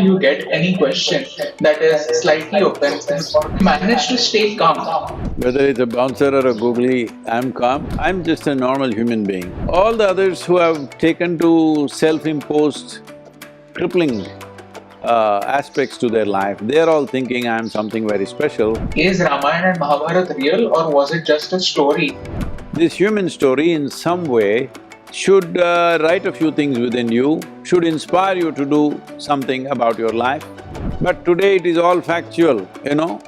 you get any question that is slightly offensive or manage to stay calm. Whether it's a bouncer or a googly, I'm calm. I'm just a normal human being. All the others who have taken to self-imposed crippling aspects to their life, they're all thinking I'm something very special. Is Ramayana and Mahabharata real or was it just a story? This human story in some way should write a few things within you, should inspire you to do something about your life. But today it is all factual, you know.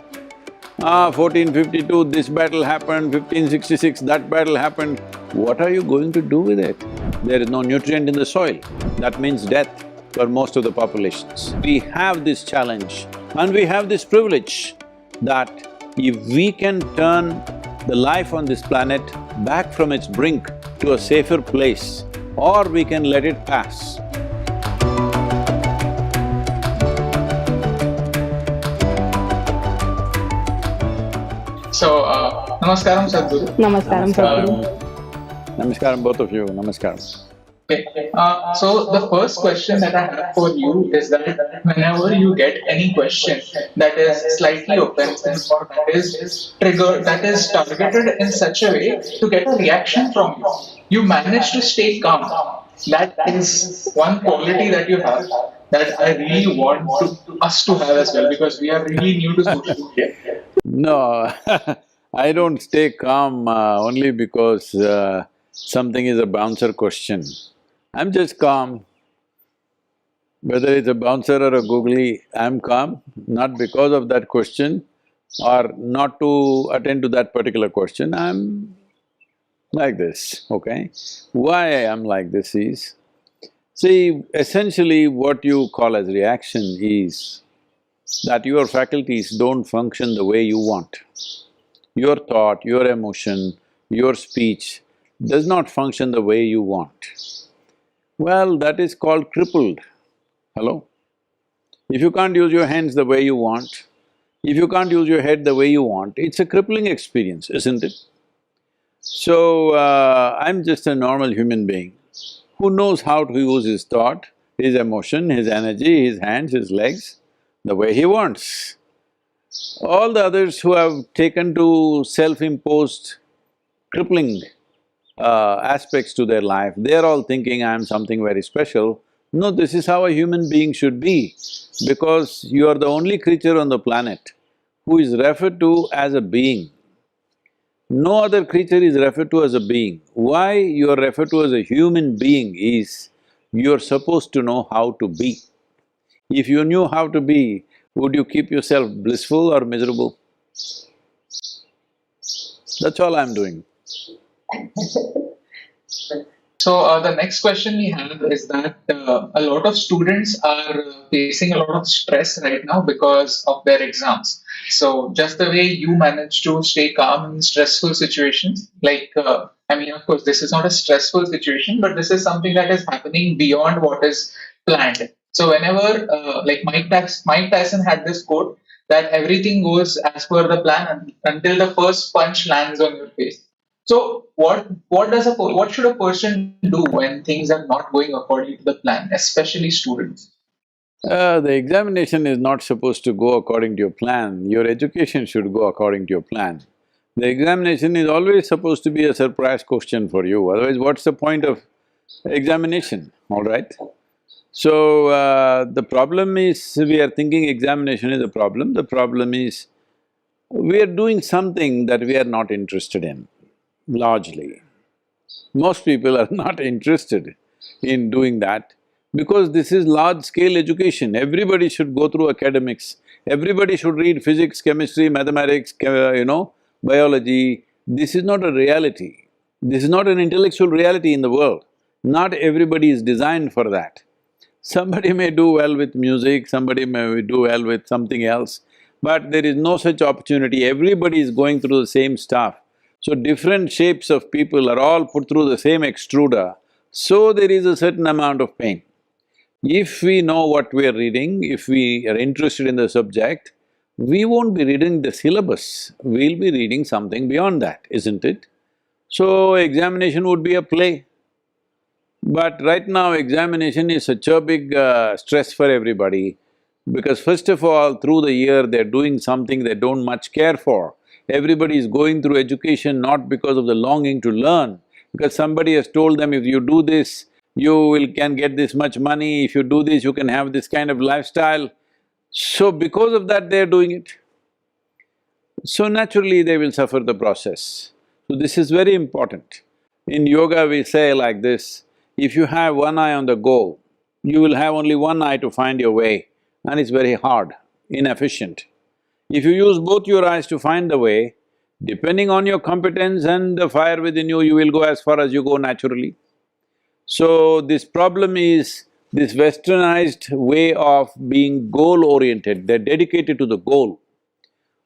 1452, this battle happened, 1566, that battle happened. What are you going to do with it? There is no nutrient in the soil. That means death for most of the populations. We have this challenge and we have this privilege that if we can turn the life on this planet back from its brink to a safer place, or we can let it pass. So, Namaskaram Sadhguru. Namaskaram, Sadhguru. Namaskaram, both of you, namaskaram. Okay. So the first question that I have for you is that whenever you get any question that is slightly offensive or that is targeted in such a way to get a reaction from you, you manage to stay calm. That is one quality that you have that I really want us to have as well, because we are really new to social media. No, I don't stay calm only because something is a bouncer question. I'm just calm. Whether it's a bouncer or a googly, I'm calm, not because of that question or not to attend to that particular question, I'm like this, okay? Why I am like this is, see, essentially what you call as reaction is that your faculties don't function the way you want. Your thought, your emotion, your speech does not function the way you want. Well, that is called crippled. Hello? If you can't use your hands the way you want, if you can't use your head the way you want, it's a crippling experience, isn't it? So, I'm just a normal human being who knows how to use his thought, his emotion, his energy, his hands, his legs, the way he wants. All the others who have taken to self-imposed crippling aspects to their life, they're all thinking I'm something very special. No, this is how a human being should be, because you are the only creature on the planet who is referred to as a being. No other creature is referred to as a being. Why you are referred to as a human being is, you're supposed to know how to be. If you knew how to be, would you keep yourself blissful or miserable? That's all I'm doing. So the next question we have is that a lot of students are facing a lot of stress right now because of their exams. So just the way you manage to stay calm in stressful situations, I mean, of course, this is not a stressful situation, but this is something that is happening beyond what is planned. So whenever, Mike Tyson had this quote that everything goes as per the plan until the first punch lands on your face. So what should a person do when things are not going according to the plan, especially students? The examination is not supposed to go according to your plan, your education should go according to your plan. The examination is always supposed to be a surprise question for you, otherwise what's the point of examination, all right? So, the problem is, we are thinking examination is a problem. The problem is, we are doing something that we are not interested in, largely. Most people are not interested in doing that because this is large-scale education. Everybody should go through academics, everybody should read physics, chemistry, mathematics, biology. This is not a reality. This is not an intellectual reality in the world. Not everybody is designed for that. Somebody may do well with music, somebody may do well with something else, but there is no such opportunity. Everybody is going through the same stuff. So different shapes of people are all put through the same extruder, so there is a certain amount of pain. If we know what we are reading, if we are interested in the subject, we won't be reading the syllabus, we'll be reading something beyond that, isn't it? So examination would be a play. But right now examination is such a big stress for everybody. Because first of all, through the year they're doing something they don't much care for. Everybody is going through education not because of the longing to learn, because somebody has told them if you do this, can get this much money, if you do this, you can have this kind of lifestyle. So because of that, they're doing it. So naturally, they will suffer the process. So this is very important. In yoga, we say like this, if you have one eye on the goal, you will have only one eye to find your way, and it's very hard, inefficient. If you use both your eyes to find the way, depending on your competence and the fire within you, you will go as far as you go naturally. So this problem is this westernized way of being goal-oriented, they're dedicated to the goal.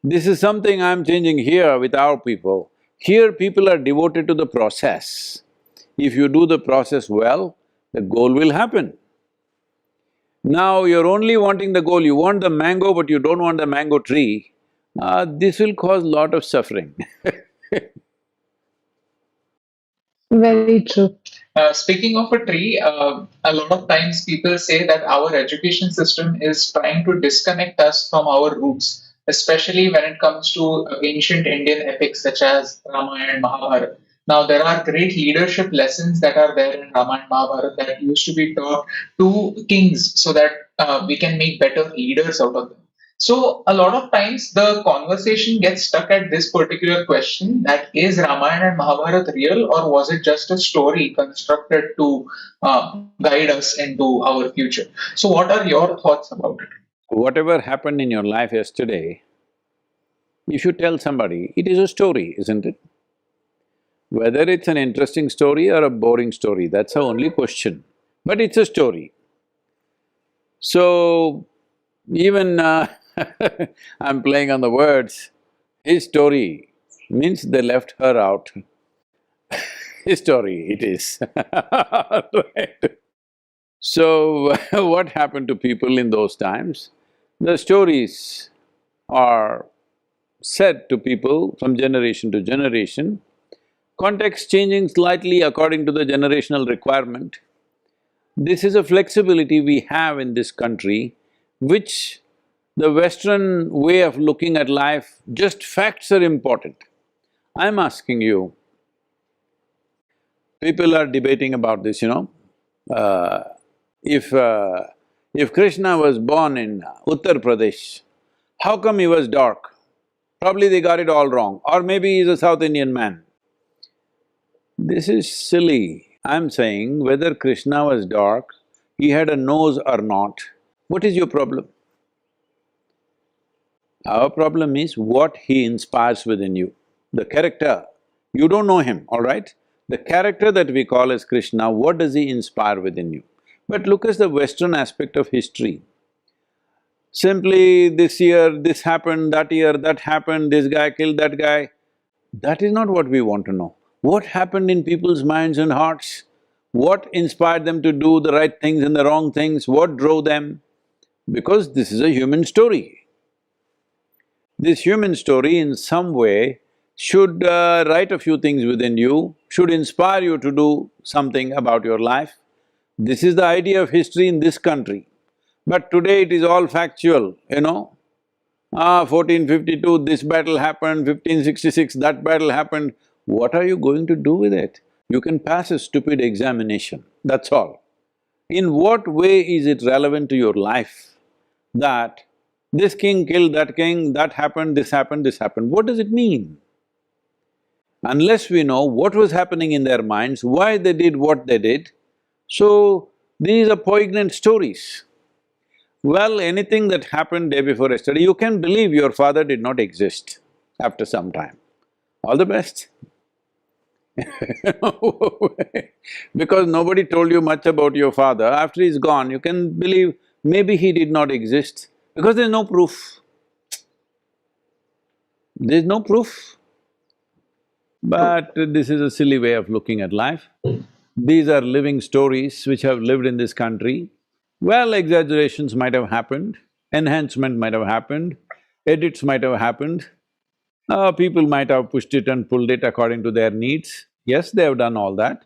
This is something I'm changing here with our people. Here people are devoted to the process. If you do the process well, the goal will happen. Now you're only wanting the goal, you want the mango but you don't want the mango tree, this will cause lot of suffering. Very true. Speaking of a tree, a lot of times people say that our education system is trying to disconnect us from our roots, especially when it comes to ancient Indian epics such as Ramayana and Mahabharata. Now, there are great leadership lessons that are there in Ramayana and Mahabharata that used to be taught to kings so that we can make better leaders out of them. So a lot of times the conversation gets stuck at this particular question, that is Ramayana and Mahabharata real, or was it just a story constructed to guide us into our future? So what are your thoughts about it? Whatever happened in your life yesterday, if you tell somebody, it is a story, isn't it? Whether it's an interesting story or a boring story, that's the only question. But it's a story. So, even I'm playing on the words, his story means they left her out. His story it is right? So, what happened to people in those times? The stories are said to people from generation to generation, context changing slightly according to the generational requirement. This is a flexibility we have in this country, which the Western way of looking at life, just facts are important. I'm asking you, people are debating about this, Uh, if… if Krishna was born in Uttar Pradesh, how come he was dark? Probably they got it all wrong, or maybe he's a South Indian man. This is silly. I'm saying whether Krishna was dark, he had a nose or not, what is your problem? Our problem is what he inspires within you. The character, you don't know him, all right? The character that we call as Krishna, what does he inspire within you? But look at the Western aspect of history. Simply this year, this happened, that year, that happened, this guy killed that guy. That is not what we want to know. What happened in people's minds and hearts? What inspired them to do the right things and the wrong things? What drove them? Because this is a human story. This human story in some way should write a few things within you, should inspire you to do something about your life. This is the idea of history in this country. But today it is all factual, 1452, this battle happened, 1566, that battle happened. What are you going to do with it? You can pass a stupid examination, that's all. In what way is it relevant to your life that this king killed that king, that happened, this happened, this happened? What does it mean? Unless we know what was happening in their minds, why they did what they did, so these are poignant stories. Well, anything that happened day before yesterday, you can believe your father did not exist after some time. All the best. Because nobody told you much about your father, after he's gone, you can believe maybe he did not exist, because there's no proof. There's no proof. But this is a silly way of looking at life. These are living stories which have lived in this country. Well, exaggerations might have happened, enhancement might have happened, edits might have happened, people might have pushed it and pulled it according to their needs. Yes, they have done all that.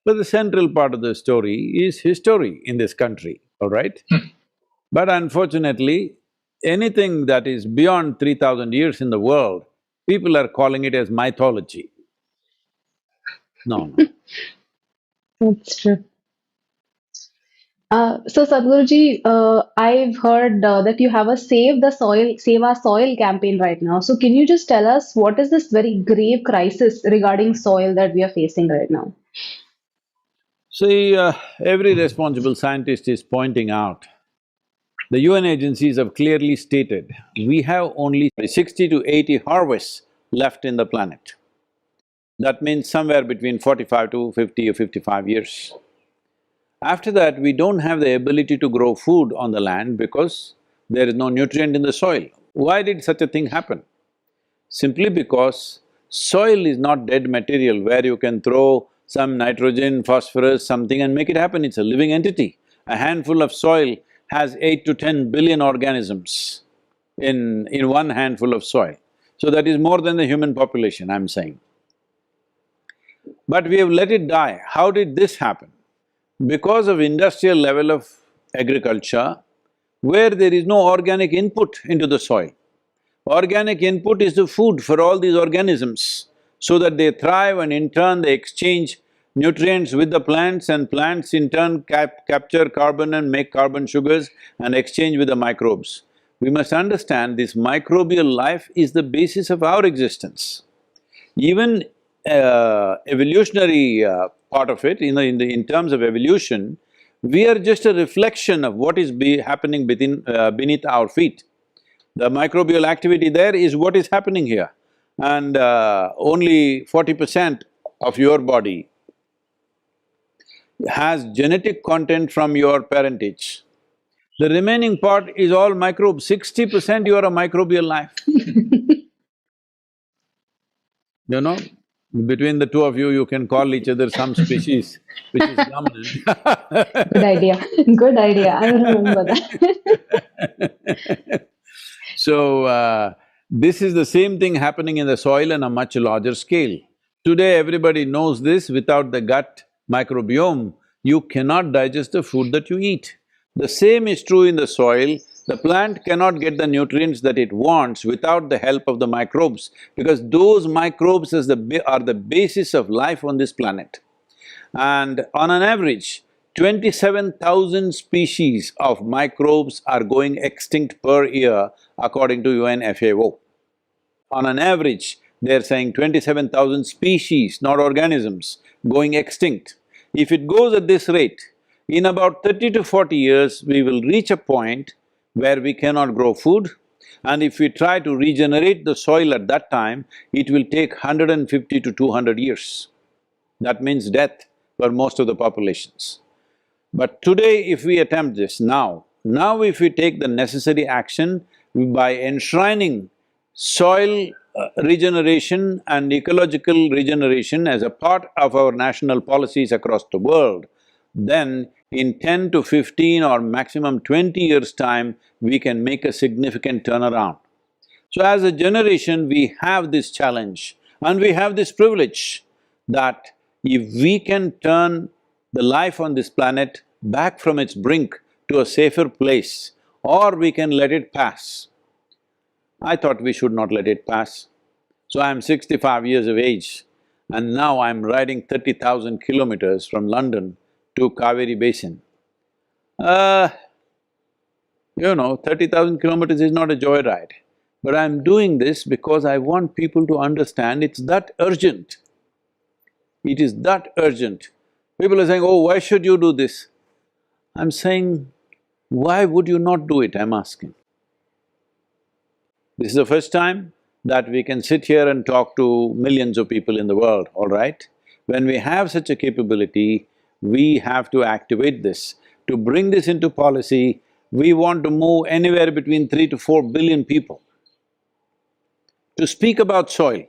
But the central part of the story is history in this country, all right? But unfortunately, anything that is beyond 3,000 years in the world, people are calling it as mythology. No, no. That's true. So Sadhguruji, I've heard that you have a Save the Soil, Save Our Soil campaign right now. So can you just tell us what is this very grave crisis regarding soil that we are facing right now? See, every responsible scientist is pointing out, the UN agencies have clearly stated, we have only 60 to 80 harvests left in the planet. That means somewhere between 45 to 50 or 55 years. After that, we don't have the ability to grow food on the land because there is no nutrient in the soil. Why did such a thing happen? Simply because soil is not dead material where you can throw some nitrogen, phosphorus, something and make it happen, it's a living entity. A handful of soil has 8 to 10 billion organisms in one handful of soil. So that is more than the human population, I'm saying. But we have let it die. How did this happen? Because of industrial level of agriculture, where there is no organic input into the soil. Organic input is the food for all these organisms, so that they thrive and in turn they exchange nutrients with the plants and plants in turn capture carbon and make carbon sugars and exchange with the microbes. We must understand this microbial life is the basis of our existence. Even evolutionary part of it, in terms of evolution, we are just a reflection of what is happening beneath our feet. The microbial activity there is what is happening here. And only 40% of your body has genetic content from your parentage. The remaining part is all microbes, 60% you are a microbial life. You know, between the two of you, you can call each other some species which is dominant. Good idea. Good idea. I will remember that. So, this is the same thing happening in the soil on a much larger scale. Today, everybody knows this, without the gut microbiome, you cannot digest the food that you eat. The same is true in the soil. The plant cannot get the nutrients that it wants without the help of the microbes, because those microbes are the basis of life on this planet. And on an average, 27,000 species of microbes are going extinct per year according to UN FAO. On an average, they're saying 27,000 species, not organisms, going extinct. If it goes at this rate, in about 30 to 40 years, we will reach a point where we cannot grow food, and if we try to regenerate the soil at that time, it will take 150 to 200 years. That means death for most of the populations. But today, if we attempt this now if we take the necessary action by enshrining soil regeneration and ecological regeneration as a part of our national policies across the world, then in 10 to 15 or maximum 20 years' time, we can make a significant turnaround. So as a generation, we have this challenge and we have this privilege that if we can turn the life on this planet back from its brink to a safer place, or we can let it pass. I thought we should not let it pass. So I'm 65 years of age and now I'm riding 30,000 kilometers from London to Kaveri Basin. 30,000 kilometers is not a joyride. But I'm doing this because I want people to understand it's that urgent. It is that urgent. People are saying, oh, why should you do this? I'm saying, why would you not do it, I'm asking. This is the first time that we can sit here and talk to millions of people in the world, all right? When we have such a capability, we have to activate this. To bring this into policy, we want to move anywhere between 3 to 4 billion people to speak about soil.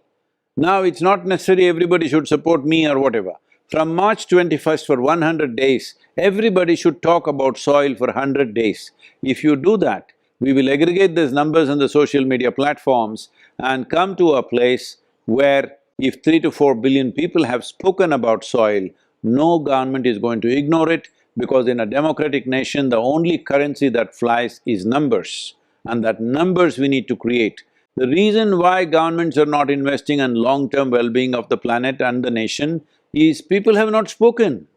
Now it's not necessary everybody should support me or whatever. From March 21st for 100 days, everybody should talk about soil for 100 days. If you do that, we will aggregate these numbers on the social media platforms and come to a place where if 3 to 4 billion people have spoken about soil, no government is going to ignore it, Because in a democratic nation, the only currency that flies is numbers, and that numbers we need to create. The reason why governments are not investing in long-term well-being of the planet and the nation is people have not spoken.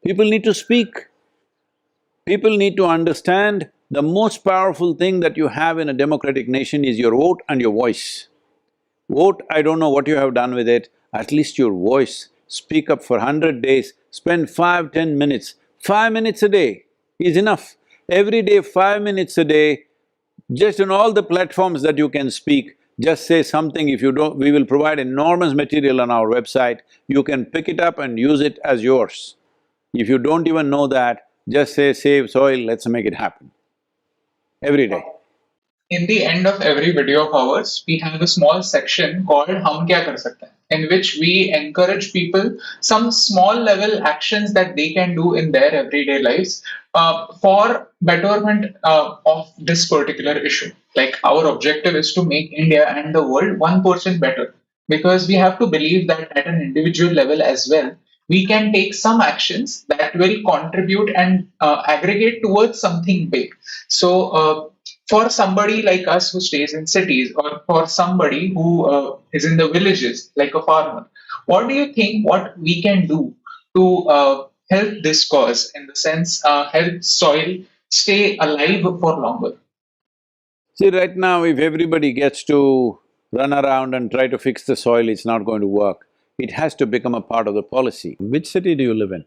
People need to speak. People need to understand the most powerful thing that you have in a democratic nation is your vote and your voice. Vote, I don't know what you have done with it, at least your voice. Speak up for 100 days, spend 5–10 minutes. 5 minutes a day is enough. Every day, 5 minutes a day, just on all the platforms that you can speak, just say something. If you don't, we will provide enormous material on our website. You can pick it up and use it as yours. If you don't even know that, just say, save soil, let's make it happen. Every day. In the end of every video of ours, we have a small section called Hum Kya Kar Sakte Hain, in which we encourage people some small level actions that they can do in their everyday lives for betterment of this particular issue. Like our objective is to make India and the world 1% better, because we have to believe that at an individual level as well, we can take some actions that will contribute and aggregate towards something big. So, for somebody like us who stays in cities, or for somebody who is in the villages, like a farmer, what do you think what we can do to help this cause, in the sense, help soil stay alive for longer? See, right now if everybody gets to run around and try to fix the soil, it's not going to work. It has to become a part of the policy. Which city do you live in?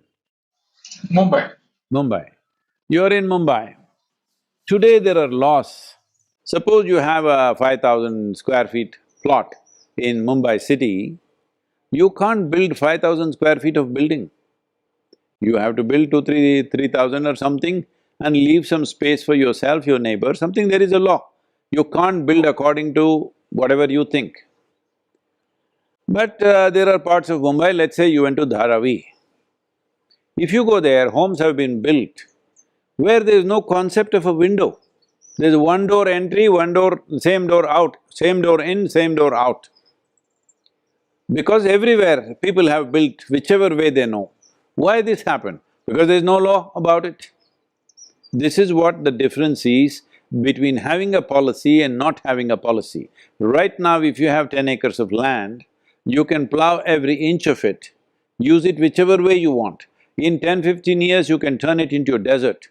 Mumbai. Mumbai. You're in Mumbai. Today there are laws. Suppose you have a 5,000 square feet plot in Mumbai city, you can't build 5,000 square feet of building. You have to build 3,000 or something and leave some space for yourself, your neighbor, something. There is a law. You can't build according to whatever you think. But there are parts of Mumbai, let's say you went to Dharavi. If you go there, homes have been built where there is no concept of a window. There's one door entry, one door… same door out, same door in, same door out. Because everywhere people have built whichever way they know. Why this happened? Because there's no law about it. This is what the difference is between having a policy and not having a policy. Right now, if you have 10 acres of land, you can plow every inch of it, use it whichever way you want. In 10–15 years, you can turn it into a desert.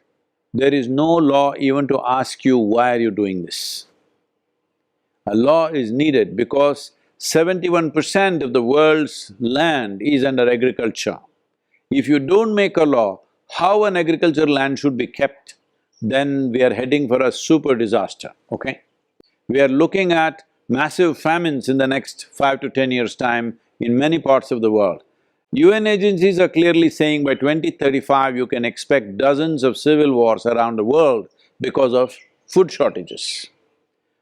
There is no law even to ask you, why are you doing this? A law is needed because 71% of the world's land is under agriculture. If you don't make a law how an agricultural land should be kept, then we are heading for a super disaster, okay? We are looking at massive famines in the next 5 to 10 years' time in many parts of the world. UN agencies are clearly saying by 2035 you can expect dozens of civil wars around the world because of food shortages.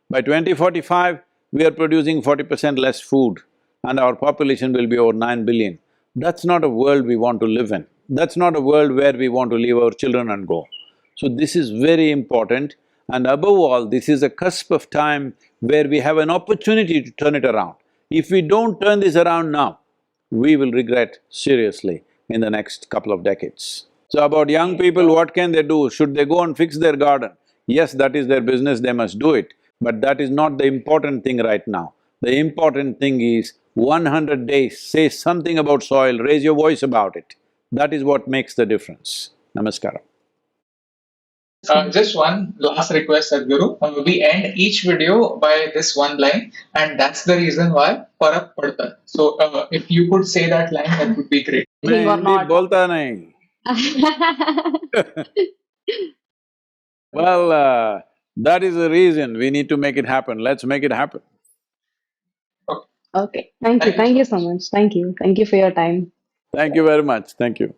By 2045, we are producing 40% less food and our population will be over 9 billion. That's not a world we want to live in. That's not a world where we want to leave our children and go. So this is very important, and above all, this is a cusp of time where we have an opportunity to turn it around. If we don't turn this around now, we will regret seriously in the next couple of decades. So about young people, what can they do? Should they go and fix their garden? Yes, that is their business, they must do it, but that is not the important thing right now. The important thing is 100 days, say something about soil, raise your voice about it. That is what makes the difference. Namaskaram. Just one last request, Sadhguru. We end each video by this one line, and that's the reason why Parak Padta hai. So, if you could say that line, that would be great. मैं Or Hindi not. बोलता नहीं। Well, that is the reason we need to make it happen. Let's make it happen. Okay. Okay, thank you Thank you so so much. Thank you for your time. Thank you very much. Thank you.